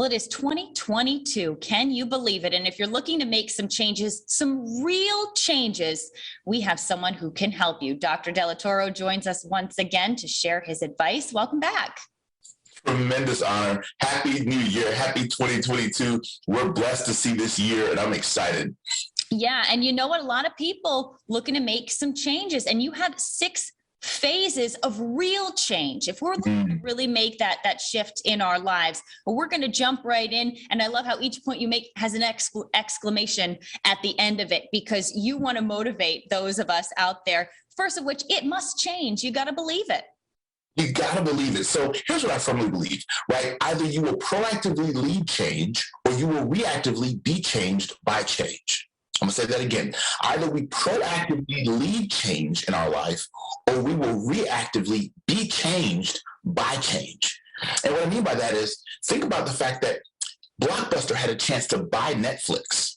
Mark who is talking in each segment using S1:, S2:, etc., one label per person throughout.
S1: Well, it is 2022. Can you believe it? And if you're looking to make some changes, some real changes, we have someone who can help you. Dr. Delatorre joins us once again to share his advice. Welcome back.
S2: Tremendous honor. Happy New Year. Happy 2022. We're blessed to see this year, and I'm excited.
S1: Yeah. And you know what? A lot of people looking to make some changes, and you have 6 phases of real change. If we're looking to really make that shift in our lives, but we're going to jump right in. And I love how each point you make has an exclamation at the end of it, because you want to motivate those of us out there. First of which, it must change. You got to believe it.
S2: You got to believe it. So here's what I firmly believe, right? Either you will proactively lead change or you will reactively be changed by change. I'm going to say that again. Either we proactively lead change in our life or we will reactively be changed by change. And what I mean by that is, think about the fact that Blockbuster had a chance to buy Netflix,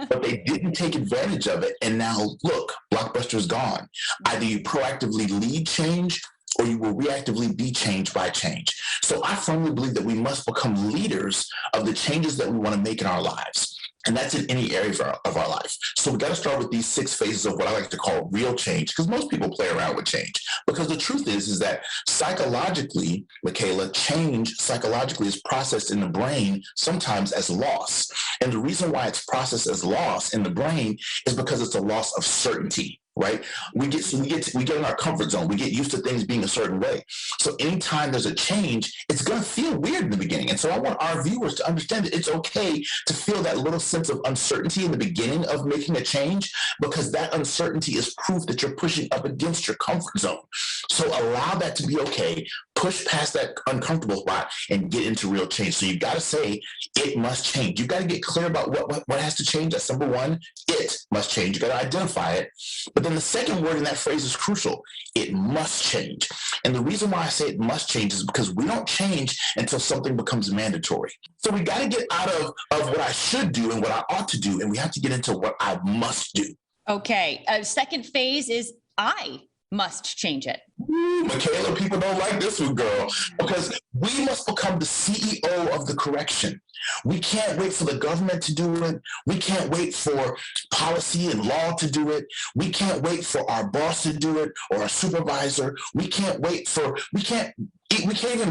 S2: but they didn't take advantage of it. And now, look, Blockbuster's gone. Either you proactively lead change or you will reactively be changed by change. So I firmly believe that we must become leaders of the changes that we want to make in our lives. And that's in any area of our life. So we got to start with these 6 phases of what I like to call real change, because most people play around with change. Because the truth is that psychologically, Michaela, change psychologically is processed in the brain sometimes as loss. And the reason why it's processed as loss in the brain is because it's a loss of certainty. Right? We get in our comfort zone. We get used to things being a certain way. So anytime there's a change, it's going to feel weird in the beginning. And so I want our viewers to understand that it's okay to feel that little sense of uncertainty in the beginning of making a change, because that uncertainty is proof that you're pushing up against your comfort zone. So allow that to be okay. Push past that uncomfortable spot and get into real change. So you've got to say, it must change. You've got to get clear about what has to change. That's number one. It must change. You've got to identify it. But then the second word in that phrase is crucial. It must change. And the reason why I say it must change is because we don't change until something becomes mandatory. So we got to get out of what I should do and what I ought to do, and we have to get into what I must do.
S1: Okay. Second phase is I must change it.
S2: Ooh, Michaela, people don't like this one, girl, because we must become the CEO of the correction. We can't wait for the government to do it. We can't wait for policy and law to do it. We can't wait for our boss to do it or our supervisor. We can't even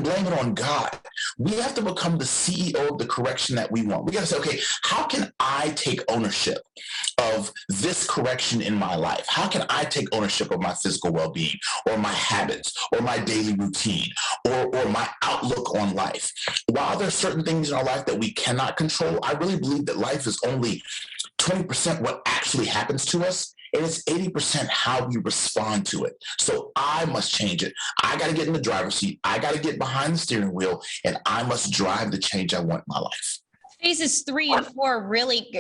S2: blame it on God. We have to become the CEO of the correction that we want. We got to say, okay, how can I take ownership of this correction in my life? How can I take ownership of my physical well-being or my habits or my daily routine or my outlook on life? While there are certain things in our life that we cannot control, I really believe that life is only 20% what actually happens to us. And it's 80% how we respond to it. So I must change it. I got to get in the driver's seat. I got to get behind the steering wheel, and I must drive the change I want in my life.
S1: Phases 3 and 4 really,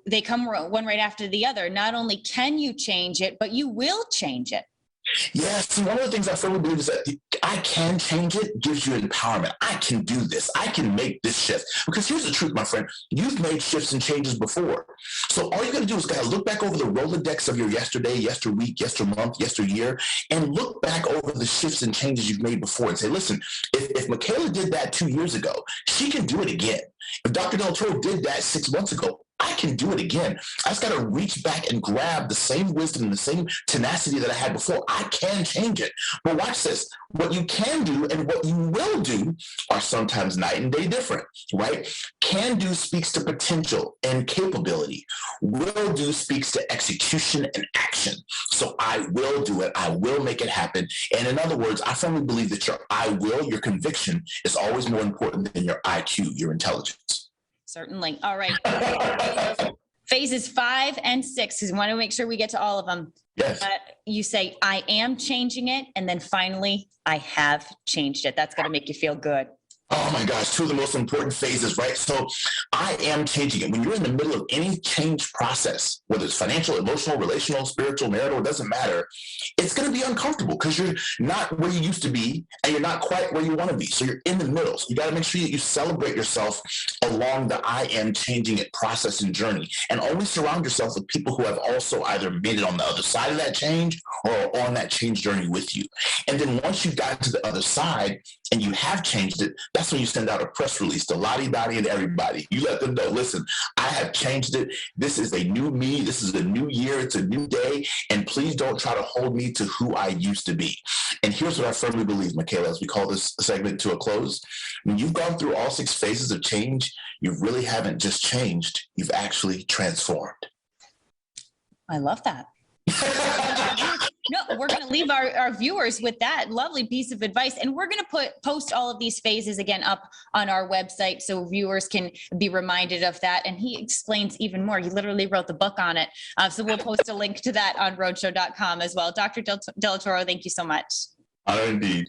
S1: they come one right after the other. Not only can you change it, but you will change it.
S2: Yes, one of the things I firmly believe is that I can change it gives you empowerment. I can do this. I can make this shift. Because here's the truth, my friend. You've made shifts and changes before. So all you got to do is kind of look back over the Rolodex of your yesterday, yesterweek, yestermonth, yesteryear, and look back over the shifts and changes you've made before and say, listen, if Michaela did that 2 years ago, she can do it again. If Dr. Delatorre did that 6 months ago, I can do it again. I just got to reach back and grab the same wisdom and the same tenacity that I had before. I can change it. But watch this. What you can do and what you will do are sometimes night and day different, right? Can do speaks to potential and capability. Will do speaks to execution and action. So I will do it. I will make it happen. And in other words, I firmly believe that your I will, your conviction, is always more important than your IQ, your intelligence.
S1: Certainly. All right. Phases 5 and 6, because we want to make sure we get to all of them.
S2: Yes.
S1: You say, I am changing it. And then finally, I have changed it. That's going to make you feel good.
S2: Oh my gosh, 2 of the most important phases, right? So I am changing it. When you're in the middle of any change process, whether it's financial, emotional, relational, spiritual, marital, it doesn't matter. It's going to be uncomfortable because you're not where you used to be and you're not quite where you want to be. So you're in the middle. So you got to make sure that you celebrate yourself along the I am changing it process and journey, and only surround yourself with people who have also either made it on the other side of that change or on that change journey with you. And then once you've gotten to the other side and you have changed it, that's when you send out a press release to lottie-dottie and everybody. You let them know, listen, I have changed it. This is a new me. This is a new year. It's a new day. And please don't try to hold me to who I used to be. And here's what I firmly believe, Michaela, as we call this segment to a close. When you've gone through all 6 phases of change, you really haven't just changed. You've actually transformed.
S1: I love that. No, we're going to leave our viewers with that lovely piece of advice. And we're going to post all of these phases again up on our website so viewers can be reminded of that. And he explains even more. He literally wrote the book on it. So we'll post a link to that on roadshow.com as well. Dr. Del Toro, thank you so much.
S2: Indeed.